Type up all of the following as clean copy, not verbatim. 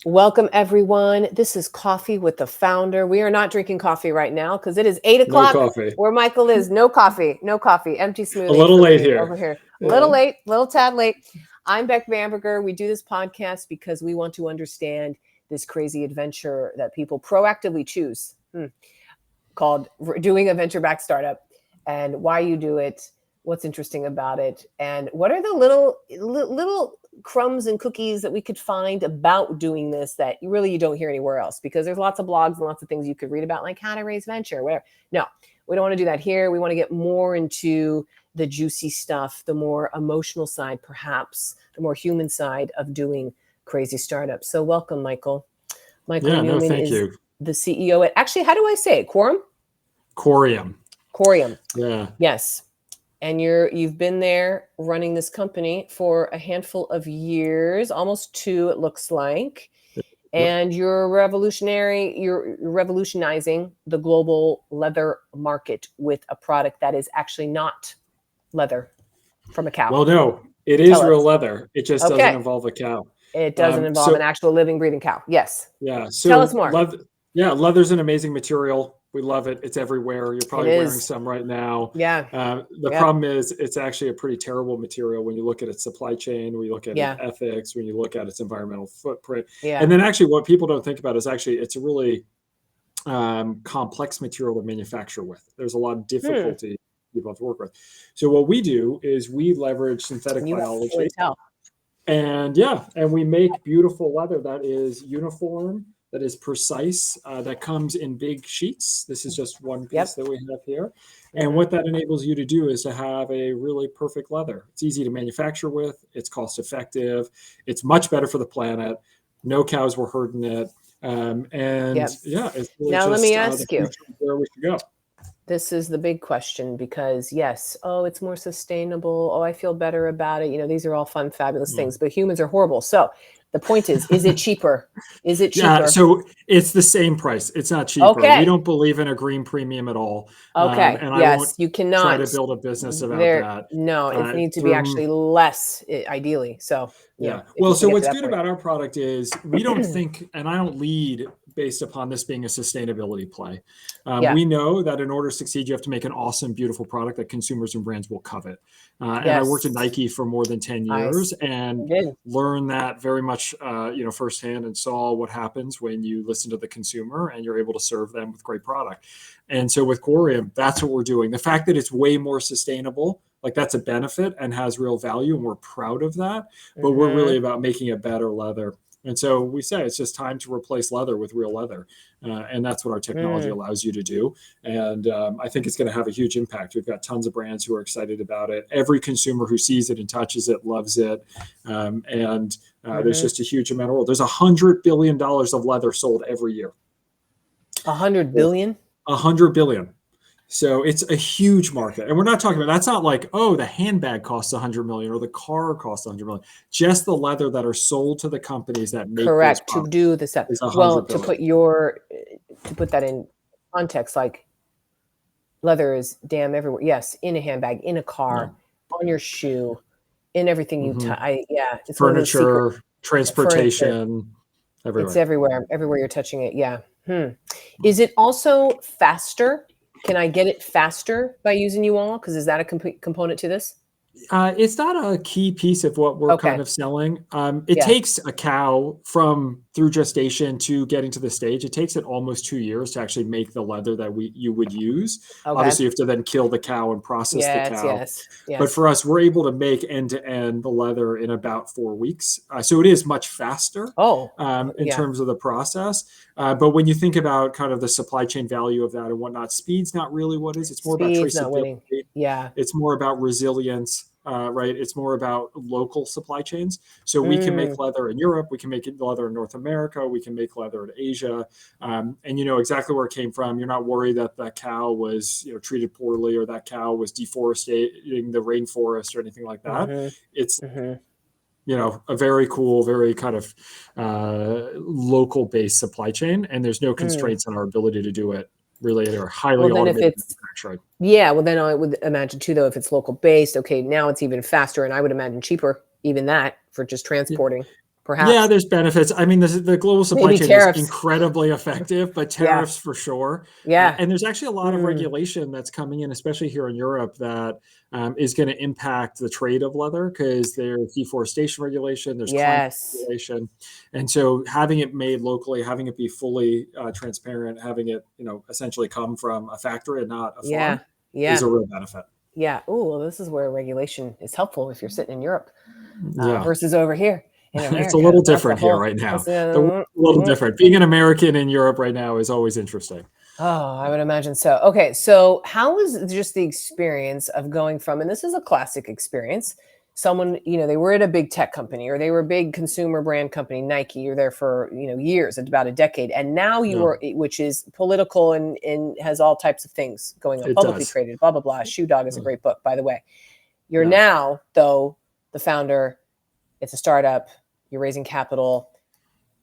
Welcome, everyone. This is Coffee with the Founder. We are not drinking coffee right now because it is 8 No o'clock coffee. where Michael is. No coffee, no coffee, empty smoothie. A little for late me here. Over here. A Yeah. little late, little tad late. I'm Beck Bamberger. We do this podcast because we want to understand this crazy adventure that people proactively choose called doing a venture-backed startup, and why you do it, what's interesting about it, and what are the little crumbs and cookies that we could find about doing this that you don't hear anywhere else, because there's lots of blogs and lots of things you could read about, like how to raise venture, whatever. No, we don't want to do that here. We want to get more into the juicy stuff, the more emotional side, perhaps the more human side of doing crazy startups. So welcome, Michael. Michael Newman thank is you. the CEO at, actually, how do I say it? Qorium? Qorium. Yeah. Yes. And you've been there running this company for a handful of years, almost 2, it looks like. And you're revolutionizing the global leather market with a product that is actually not leather from a cow. Well, no, it is real leather. It just doesn't involve a cow. It doesn't involve an actual living, breathing cow. Yes. Yeah. So tell us more. Leather's an amazing material. We love it. It's everywhere. You're probably wearing some right now. Yeah. The problem is it's actually a pretty terrible material when you look at its supply chain, when you look at its ethics, when you look at its environmental footprint. And then actually what people don't think about is actually it's a really complex material to manufacture with. There's a lot of difficulty people have to work with. So what we do is we leverage synthetic biology. And we make beautiful leather that is uniform, that is precise, that comes in big sheets. This is just one piece that we have here. And what that enables you to do is to have a really perfect leather. It's easy to manufacture with. It's cost effective. It's much better for the planet. No cows were hurting it. It's really now let me ask you where we should go. This is the big question, because it's more sustainable. I feel better about it. These are all fun, fabulous things, but humans are horrible. So the point is it cheaper? Is it cheaper? Yeah, so it's the same price. It's not cheaper. Okay. We don't believe in a green premium at all. Okay. And I won't you cannot try to build a business about that. No, it needs to be actually less, ideally. So well, so what's good about our product is we don't think, and I don't lead based upon this being a sustainability play. We know that in order to succeed, you have to make an awesome, beautiful product that consumers and brands will covet. And I worked at Nike for more than 10 years and learned that very much, firsthand, and saw what happens when you listen to the consumer and you're able to serve them with great product. And so with Qorium, that's what we're doing. The fact that it's way more sustainable, like that's a benefit and has real value, and we're proud of that. But we're really about making a better leather. And so we say it's just time to replace leather with real leather. And that's what our technology allows you to do. And I think it's going to have a huge impact. We've got tons of brands who are excited about it. Every consumer who sees it and touches it loves it. There's just a huge amount of world. There's $100 billion of leather sold every year. 100 billion? 100 billion. So it's a huge market. And we're not talking about, that's not like, the handbag costs 100 million or the car costs 100 million. Just the leather that are sold to the companies that make to do the stuff. Well, to put that in context, like leather is damn everywhere. Yes, in a handbag, in a car, on your shoe, in everything you touch. It's furniture, transportation, everywhere. It's everywhere you're touching it. Yeah. Is it also faster? Can I get it faster by using you all? Because is that a component to this? It's not a key piece of what we're kind of selling. It takes a cow through gestation to getting to the stage. It takes it almost 2 years to actually make the leather that you would use. Obviously, you have to then kill the cow and process the cow. Yes. But for us, we're able to make end-to-end the leather in about 4 weeks. So it is much faster in terms of the process. But when you think about kind of the supply chain value of that and whatnot, speed's not really what it is. It's more about traceability. It's more about resilience. Right? It's more about local supply chains. So we can make leather in Europe. We can make leather in North America. We can make leather in Asia. And you know exactly where it came from. You're not worried that that cow was treated poorly or that cow was deforesting the rainforest or anything like that. It's a very cool, very kind of local-based supply chain. And there's no constraints on our ability to do it. Really, or highly automated manufacturing. Well, then I would imagine too, though, if it's local based, okay, now it's even faster, and I would imagine cheaper, even that, for just transporting. perhaps. Yeah, there's benefits. I mean, the global supply Maybe chain tariffs. is incredibly effective, but tariffs for sure. Yeah. And there's actually a lot of regulation that's coming in, especially here in Europe, that is going to impact the trade of leather, because there's deforestation regulation, there's climate regulation. And so having it made locally, having it be fully transparent, having it, essentially come from a factory and not a farm is a real benefit. Yeah. Oh, well, this is where regulation is helpful if you're sitting in Europe versus over here in America. It's a little different here right now. A little different. Being an American in Europe right now is always interesting. Oh, I would imagine so. Okay. So how was just the experience of going from, and this is a classic experience, someone, they were at a big tech company, or they were a big consumer brand company, Nike, you're there for, years, about a decade. And now you are, which is political and has all types of things going on, publicly traded, blah, blah, blah. Shoe Dog is a great book, by the way. You're now, though, the founder. It's a startup. You're raising capital.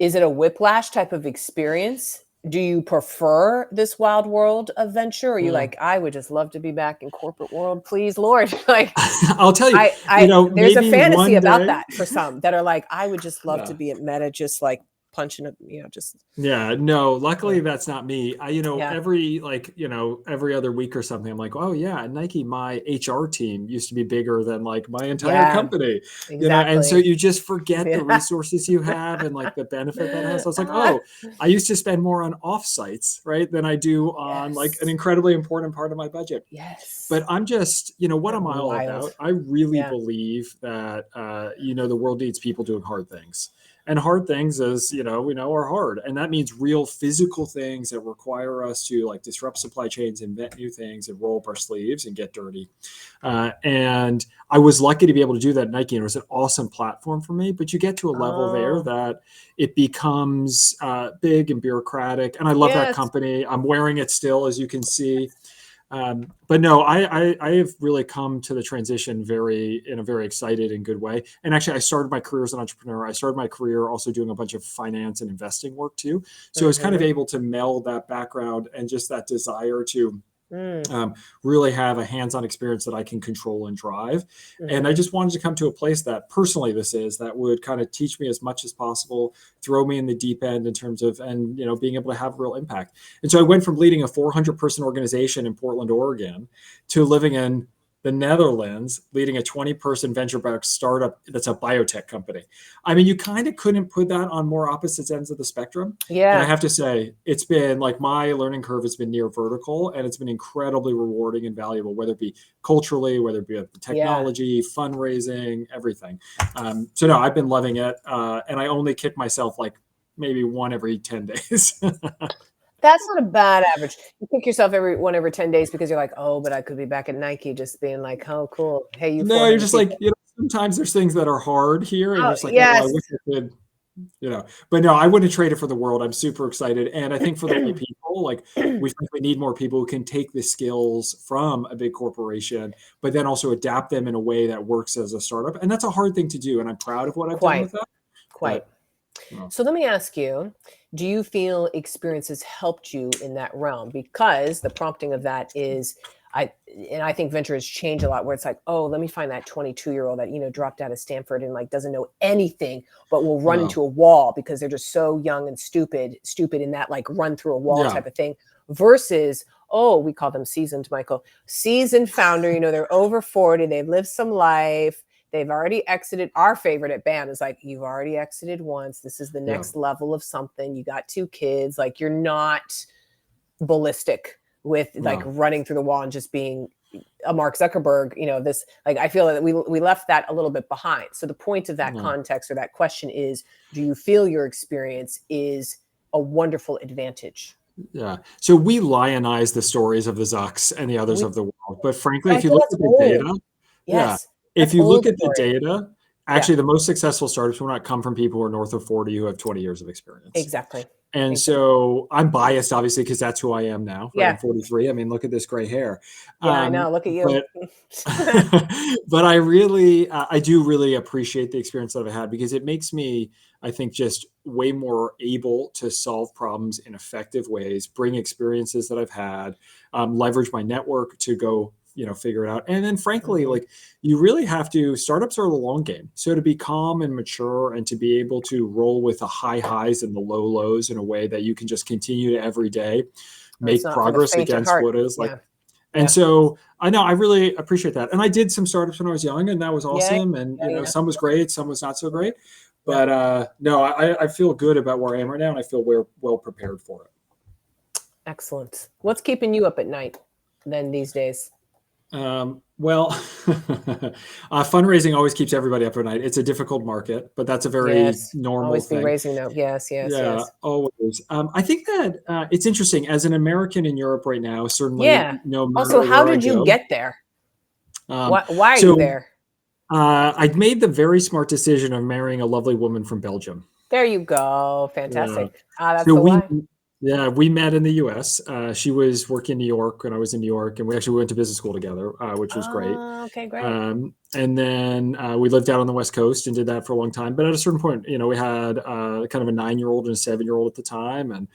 Is it a whiplash type of experience? Do you prefer this wild world of venture? Or are you like, I would just love to be back in corporate world, please, Lord? Like, I'll tell you, there's a fantasy about that for some that are like, I would just love to be at Meta, just like punching a, just. Yeah, no, luckily that's not me. Every other week or something, I'm like, oh yeah, at Nike, my HR team used to be bigger than like my entire company, and so you just forget the resources you have and like the benefit that has. I was like, oh, I used to spend more on offsites, right, than I do on like an incredibly important part of my budget. Yes. But I'm just, what am I all about? I really believe that, the world needs people doing hard things. And hard things, as we know, are hard. And that means real physical things that require us to like disrupt supply chains, invent new things, and roll up our sleeves and get dirty. And I was lucky to be able to do that at Nike, and it was an awesome platform for me. But you get to a level there that it becomes big and bureaucratic. And I love that company. I'm wearing it still, as you can see. But no, I have really come to the transition in a very excited and good way. And actually, I started my career as an entrepreneur. I started my career also doing a bunch of finance and investing work too. So I was kind of able to meld that background and just that desire to really have a hands-on experience that I can control and drive. And I just wanted to come to a place that personally that would kind of teach me as much as possible, throw me in the deep end in terms of, and, being able to have real impact. And so I went from leading a 400-person organization in Portland, Oregon, to living in the Netherlands, leading a 20-person venture-backed startup that's a biotech company. I mean, you kind of couldn't put that on more opposite ends of the spectrum. Yeah. And I have to say, it's been like my learning curve has been near vertical, and it's been incredibly rewarding and valuable, whether it be culturally, whether it be the technology, fundraising, everything. So no, I've been loving it. And I only kick myself like maybe one every 10 days. That's not a bad average. You kick yourself every 10 days because you're like, oh, but I could be back at Nike, just being like, oh, cool. Hey, you. No, you're just people. Like, sometimes there's things that are hard here, and it's like, oh, I wish I could, But no, I wouldn't trade it for the world. I'm super excited, and I think for the right people, like we frankly need more people who can take the skills from a big corporation, but then also adapt them in a way that works as a startup. And that's a hard thing to do, and I'm proud of what I've done with that. Quite. So let me ask you, do you feel experiences helped you in that realm? Because the prompting of that is, I think venture has changed a lot, where it's like, oh, let me find that 22-year-old that, dropped out of Stanford and like doesn't know anything, but will run into a wall because they're just so young and stupid in that like run through a wall type of thing, versus, oh, we call them seasoned, Michael, seasoned founder, they're over 40, they've lived some life. They've already exited. Our favorite at BAM is like, you've already exited once. This is the next level of something. You got 2 kids. Like, you're not ballistic with like running through the wall and just being a Mark Zuckerberg, this, like, I feel that we left that a little bit behind. So the point of that context or that question is, do you feel your experience is a wonderful advantage? Yeah. So we lionize the stories of the Zucks and the others of the world. But frankly, if you look at the data, if you look at the data, actually the most successful startups will not come from people who are north of 40 who have 20 years of experience. Exactly. And so I'm biased, obviously, because that's who I am now. Right? I'm 43. I mean, look at this gray hair. Yeah, I know. Look at you. But I do really appreciate the experience that I've had, because it makes me, I think, just way more able to solve problems in effective ways, bring experiences that I've had, leverage my network to go figure it out. And then frankly, like you really have to, startups are the long game. So to be calm and mature and to be able to roll with the high highs and the low lows in a way that you can just continue to every day make progress against what is like. And so I know I really appreciate that. And I did some startups when I was young, and that was awesome. And some was great, some was not so great. But no, I feel good about where I am right now, and I feel we're well prepared for it. Excellent. What's keeping you up at night then these days? Well, fundraising always keeps everybody up at night. It's a difficult market, but that's a very normal always thing. Be raising them. Yes. Always. I think that it's interesting as an American in Europe right now. Certainly, no matter also, how did you get there? Why are you there? I made the very smart decision of marrying a lovely woman from Belgium. There you go. Fantastic. That's so the why. Yeah, we met in the U.S. She was working in New York when I was in New York, and we actually went to business school together, which was great. Okay, great. And then we lived out on the West Coast and did that for a long time. But at a certain point, we had kind of a 9-year-old and a 7-year-old at the time, and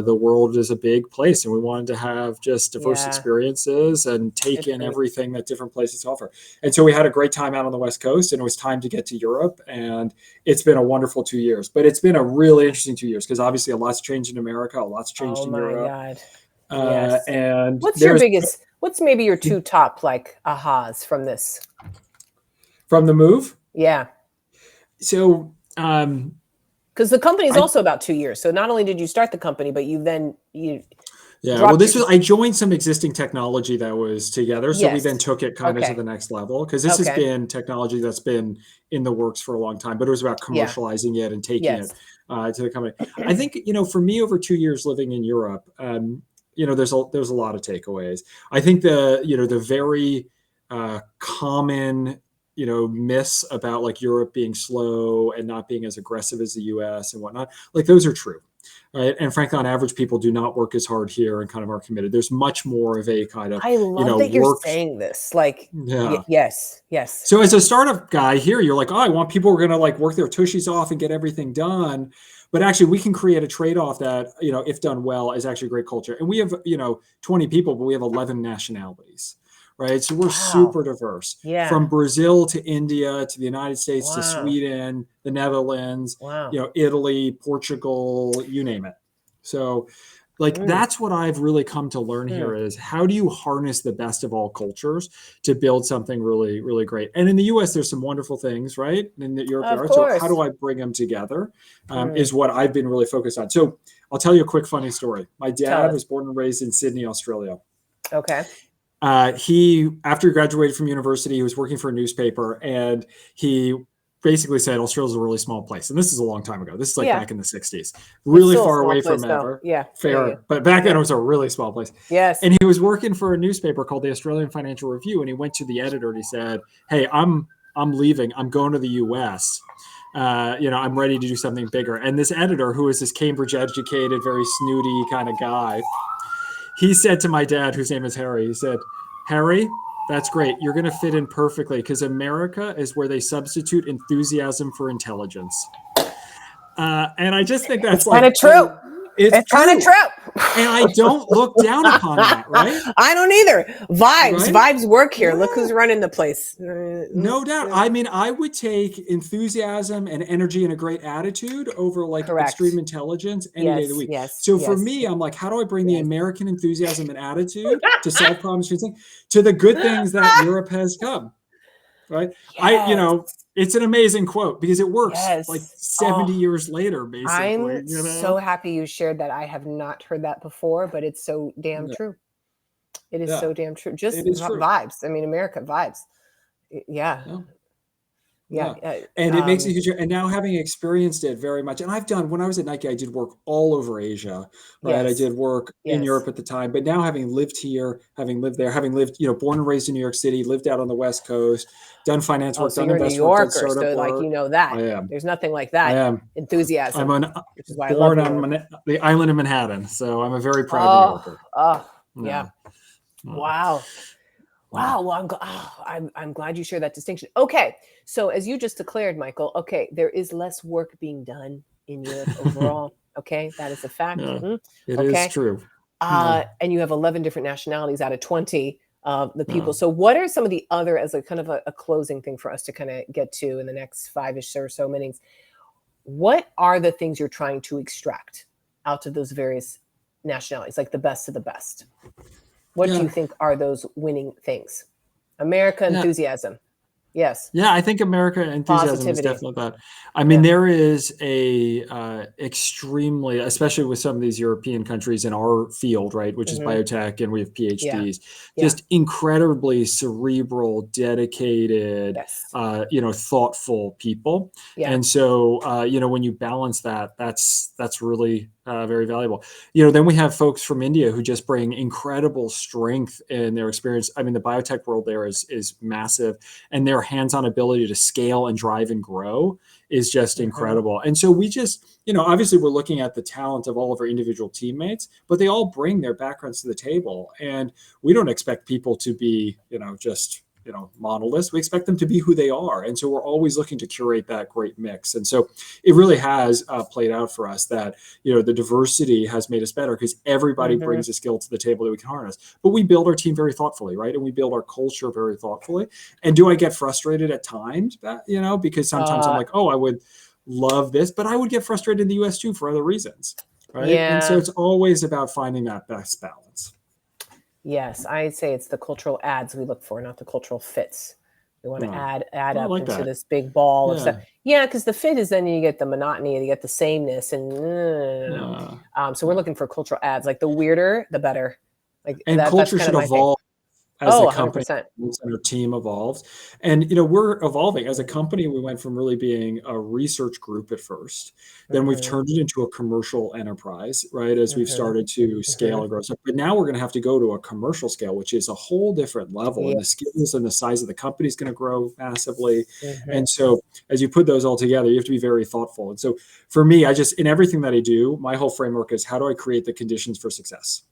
the world is a big place, and we wanted to have just diverse experiences and take in everything that different places offer. And so we had a great time out on the West Coast, and it was time to get to Europe. And it's been a wonderful 2 years, but it's been a really interesting 2 years because obviously a lot's changed in America, a lot's changed in Europe. God. And what's maybe your 2 top like ahas from this? From the move? Yeah. So, because the company is also about 2 years. So not only did you start the company, but you I joined some existing technology that was together. So we then took it kind of to the next level, because this has been technology that's been in the works for a long time, but it was about commercializing it and taking it to the company. I think, for me over 2 years living in Europe, there's a lot of takeaways. I think the very common myths about like Europe being slow and not being as aggressive as the US and whatnot, like those are true, right? And frankly, on average, people do not work as hard here and kind of are committed. There's much more of a kind of, I love that you're saying this. Like, yes. So as a startup guy here, you're like, I want people who are going to like work their tushies off and get everything done. But actually, we can create a trade-off that, if done well, is actually great culture. And we have, 20 people, but we have 11 nationalities. Right. So we're super diverse from Brazil to India to the United States to Sweden, the Netherlands, Italy, Portugal, you name it. So that's what I've really come to learn here is how do you harness the best of all cultures to build something really, really great? And in the US, there's some wonderful things, right? In the Europe, so how do I bring them together is what I've been really focused on. So I'll tell you a quick funny story. My dad was born and raised in Sydney, Australia. Okay. After he graduated from university, he was working for a newspaper, and he basically said Australia's a really small place. And this is a long time ago. This is like back in the 60s, really far away from ever. Fair. But back then it was a really small place. Yes. And he was working for a newspaper called the Australian Financial Review. And he went to the editor and he said, hey, I'm leaving. I'm going to the US. I'm ready to do something bigger. And this editor, who is this Cambridge educated, very snooty kind of guy, he said to my dad, whose name is Harry, he said, Harry, that's great. You're going to fit in perfectly because America is where they substitute enthusiasm for intelligence. And I just think that's kind of true. It's kind of true. And I don't look down upon that, right? I don't either. Vibes work here. Look who's running the place. No doubt. I mean, I would take enthusiasm and energy and a great attitude over like extreme intelligence any day of the week. So for me, I'm like, how do I bring the American enthusiasm and attitude to solve problems to the good things that Europe has come, right? It's an amazing quote because it works like 70 years later, basically. I'm so happy you shared that. I have not heard that before, but it's so damn true. It is so damn true. Just vibes. I mean, America vibes. Yeah. And it makes a huge, and now having experienced it very much, and when I was at Nike, I did work all over Asia, right? I did work in Europe at the time, but now having lived here, having lived there, having lived, born and raised in New York City, lived out on the West Coast, done finance work, done investment work, done startup work. Like, that. I am. There's nothing like that. I am. Enthusiasm. Which is why born on the island of Manhattan, so I'm a very proud New Yorker. Wow. Well, I'm glad you shared that distinction. Okay. So as you just declared, Michael, there is less work being done in Europe overall. Okay. That is a fact. It is true. And you have 11 different nationalities out of 20. the people. So what are some of the other, as a kind of a closing thing for us to kind of get to in the next 5-ish or so meetings, what are the things you're trying to extract out of those various nationalities, like the best of the best? What do you think are those winning things? America enthusiasm. Yes. Yeah, I think America enthusiasm Positivity. is definitely that. I mean, there is a extremely, especially with some of these European countries in our field, right, which is biotech, and we have PhDs, just incredibly cerebral, dedicated, thoughtful people. And so, when you balance that, that's really very valuable. Then we have folks from India who just bring incredible strength in their experience. I mean, the biotech world there is massive, and their hands-on ability to scale and drive and grow is just incredible. And so we just, obviously we're looking at the talent of all of our individual teammates, but they all bring their backgrounds to the table. And we don't expect people to be, just monoliths. We expect them to be who they are. And so we're always looking to curate that great mix. And so it really has played out for us that, the diversity has made us better because everybody brings a skill to the table that we can harness. But we build our team very thoughtfully, right? And we build our culture very thoughtfully. And do I get frustrated at times, because sometimes I'm like, oh, I would love this, but I would get frustrated in the US too for other reasons, right? And so it's always about finding that best balance. Yes, I'd say it's the cultural adds we look for, not the cultural fits. We want to add up into this big ball of stuff. Yeah, because the fit is then you get the monotony, you get the sameness, and so we're looking for cultural adds. Like the weirder, the better. Like and culture should evolve as the company 100%. and our team evolves. And we're evolving as a company. We went from really being a research group at first, then we've turned it into a commercial enterprise, right? As we've started to scale and grow. But now we're going to have to go to a commercial scale, which is a whole different level. And the skills and the size of the company is going to grow massively. And so as you put those all together, you have to be very thoughtful. And so for me, in everything that I do, my whole framework is how do I create the conditions for success?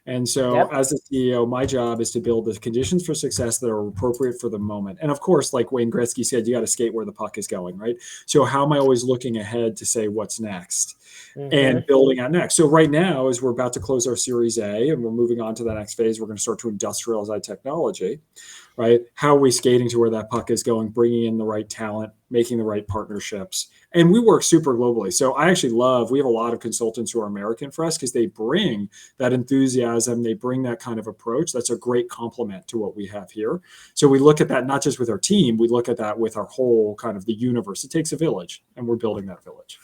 And so as the CEO, my job is to build the conditions for success that are appropriate for the moment. And of course, like Wayne Gretzky said, you got to skate where the puck is going, right? So how am I always looking ahead to say what's next and building out next? So right now, as we're about to close our Series A and we're moving on to the next phase, we're going to start to industrialize that technology, right? How are we skating to where that puck is going, bringing in the right talent, making the right partnerships? And we work super globally. So I actually we have a lot of consultants who are American for us because they bring that enthusiasm, they bring that kind of approach. That's a great complement to what we have here. So we look at that not just with our team, we look at that with our whole kind of the universe. It takes a village, and we're building that village.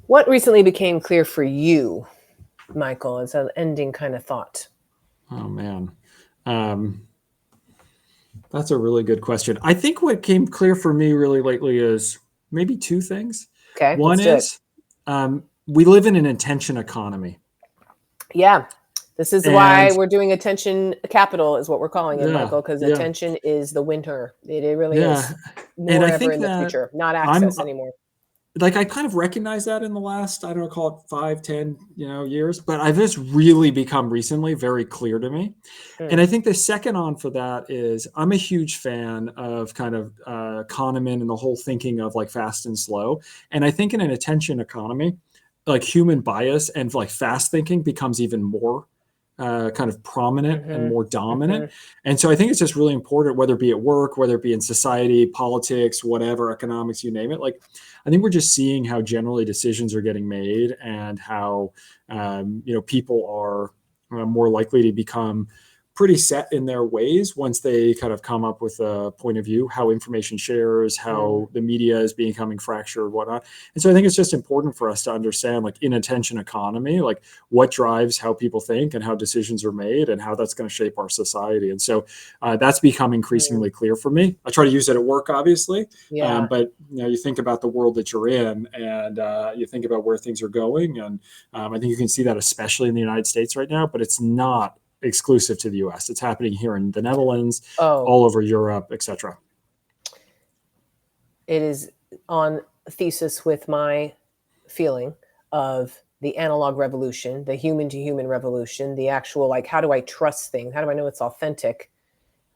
What recently became clear for you, Michael, as an ending kind of thought? Oh, man. That's a really good question. I think what came clear for me really lately is maybe two things. Okay. One is we live in an attention economy. Yeah. This is why we're doing attention capital is what we're calling it, Michael, because attention is the winter. It really is more ever in the future, not access anymore. Like I kind of recognize that in the last, I don't know, call it 5, 10, years, but I've just really become recently very clear to me. And I think the second on for that is I'm a huge fan of kind of Kahneman and the whole thinking of like fast and slow. And I think in an attention economy, like human bias and like fast thinking becomes even more kind of prominent and more dominant. And so I think it's just really important, whether it be at work, whether it be in society, politics, whatever, economics, you name it. Like, I think we're just seeing how generally decisions are getting made and how, people are more likely to become pretty set in their ways once they kind of come up with a point of view, how information shares, how the media is becoming fractured, whatnot. And so I think it's just important for us to understand, like in attention economy, like what drives how people think and how decisions are made and how that's going to shape our society. And so that's become increasingly clear for me. I try to use it at work, obviously, but you think about the world that you're in and you think about where things are going. And I think you can see that especially in the United States right now, but it's not exclusive to the US. It's happening here in the Netherlands, all over Europe, etc. It is on thesis with my feeling of the analog revolution, the human to human revolution, the actual, like, how do I trust things? How do I know it's authentic?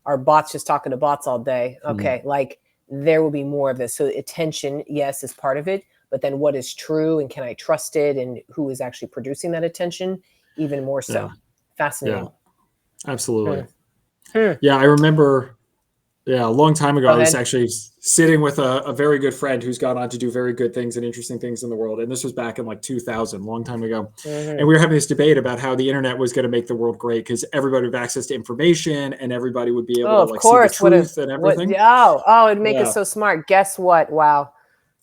Are bots just talking to bots all day? Okay. Like there will be more of this. So attention, yes, is part of it, but then what is true and can I trust it? And who is actually producing that attention? Even more so. Fascinating. Yeah, absolutely. Yeah, I remember, a long time ago, I was actually sitting with a very good friend who's gone on to do very good things and interesting things in the world. And this was back in like 2000, long time ago. And we were having this debate about how the internet was going to make the world great because everybody would have access to information and everybody would be able to like see the truth and everything. It'd make us so smart. Guess what? Wow.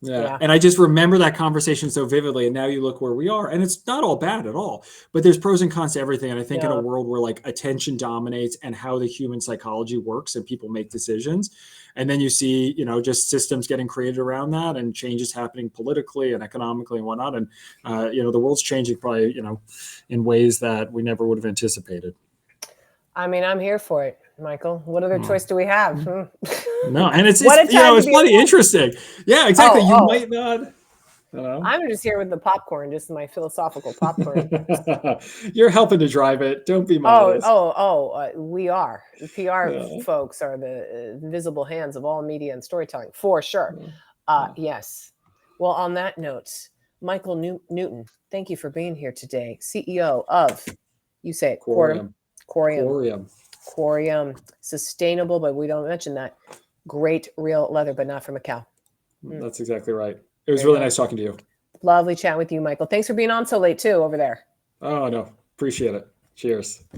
Yeah. And I just remember that conversation so vividly. And now you look where we are, and it's not all bad at all, but there's pros and cons to everything. And I think in a world where like attention dominates and how the human psychology works and people make decisions, and then you see, just systems getting created around that and changes happening politically and economically and whatnot. And, the world's changing probably, in ways that we never would have anticipated. I mean, I'm here for it, Michael. What other choice do we have? No, and it's plenty interesting. Yeah, exactly. You might not. I'm just here with the popcorn, just my philosophical popcorn. You're helping to drive it. Don't be modest. We are. The PR folks are the invisible hands of all media and storytelling, for sure. Yes. Well, on that note, Michael Newton, thank you for being here today. CEO of, you say it, Qorium. Qorium. Sustainable, but we don't mention that. Great real leather, but not from a cow. That's exactly right. It was really nice talking to you. Lovely chat with you, Michael. Thanks for being on so late too over there. Oh, no. Appreciate it. Cheers.